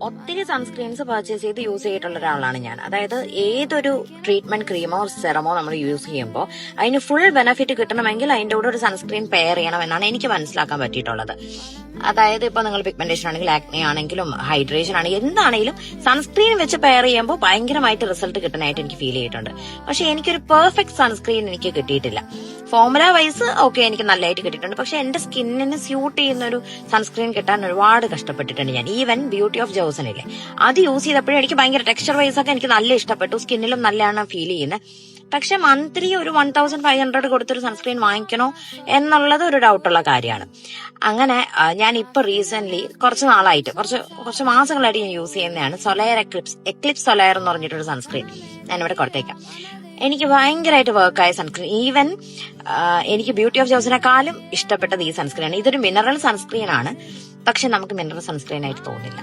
ഒത്തിരി sunscreens purchase ചെയ്ത് use ചെയ്തിട്ടുള്ള ഒരാളാണ് ഞാൻ. അതായത് ഏതൊരു ട്രീറ്റ്മെന്റ് ക്രീമോ സെറമോ നമ്മൾ യൂസ് ചെയ്യുമ്പോൾ അതിന് ഫുൾ ബെനിഫിറ്റ് കിട്ടണമെങ്കിൽ അതിന്റെ കൂടെ ഒരു സൺസ്ക്രീൻ പെയർ ചെയ്യണം എന്നാണ് എനിക്ക് മനസ്സിലാക്കാൻ പറ്റിയിട്ടുള്ളത്. അതായത് ഇപ്പൊ നിങ്ങൾ പിഗ്മെന്റേഷൻ ആണെങ്കിൽ, ആക്നെ ആണെങ്കിലും, ഹൈഡ്രേഷൻ ആണെങ്കിലും, എന്താണെങ്കിലും സൺസ്ക്രീൻ വെച്ച് പെയർ ചെയ്യുമ്പോൾ ഭയങ്കരമായിട്ട് റിസൾട്ട് കിട്ടാനായിട്ട് എനിക്ക് ഫീൽ ചെയ്തിട്ടുണ്ട്. പക്ഷെ എനിക്കൊരു പെർഫെക്റ്റ് സൺസ്ക്രീൻ എനിക്ക് കിട്ടിയിട്ടില്ല. ഫോർമുല വൈസ് ഓക്കെ എനിക്ക് നല്ലതായിട്ട് കിട്ടിയിട്ടുണ്ട്. പക്ഷെ എന്റെ സ്കിന്നിന് സ്യൂട്ട് ചെയ്യുന്ന ഒരു സൺസ്ക്രീൻ കിട്ടാൻ ഒരുപാട് കഷ്ടപ്പെട്ടിട്ടുണ്ട് ഞാൻ. ഈവൻ ബ്യൂട്ടി ഓഫ് ജോസൺ ഇല്ലേ, അത് യൂസ് ചെയ്തപ്പോഴും എനിക്ക് ഭയങ്കര ടെക്സ്ചർ വൈസ് ഒക്കെ എനിക്ക് നല്ല ഇഷ്ടപ്പെട്ടു. സ്കിന്നിലും നല്ലതാണ് ഫീൽ ചെയ്യുന്നത്. പക്ഷെ മന്ത്ലി ഒരു 1500 കൊടുത്തൊരു സൺസ്ക്രീൻ വാങ്ങിക്കണോ എന്നുള്ളത് ഒരു ഡൗട്ടുള്ള കാര്യമാണ്. അങ്ങനെ ഞാൻ ഇപ്പൊ റീസെന്റ് കുറച്ച് നാളായിട്ട് കുറച്ച് മാസങ്ങളായിട്ട് ഞാൻ യൂസ് ചെയ്യുന്നതാണ് സൊലയർ എക്ലിപ്സ് സൊലയർ എന്ന് പറഞ്ഞിട്ടൊരു സൺസ്ക്രീൻ. ഞാനിവിടെ കൊടുത്തേക്കാം. എനിക്ക് ഭയങ്കരമായിട്ട് വർക്കായ സൺസ്ക്രീൻ. ഈവൻ എനിക്ക് ബ്യൂട്ടി ഓഫ് ജോസിനെക്കാളും ഇഷ്ടപ്പെട്ടത് ഈ സൺസ്ക്രീൻ ആണ്. ഇതൊരു മിനറൽ സൺസ്ക്രീൻ ആണ്, പക്ഷെ നമുക്ക് മിനറൽ സൺസ്ക്രീൻ ആയിട്ട് തോന്നില്ല.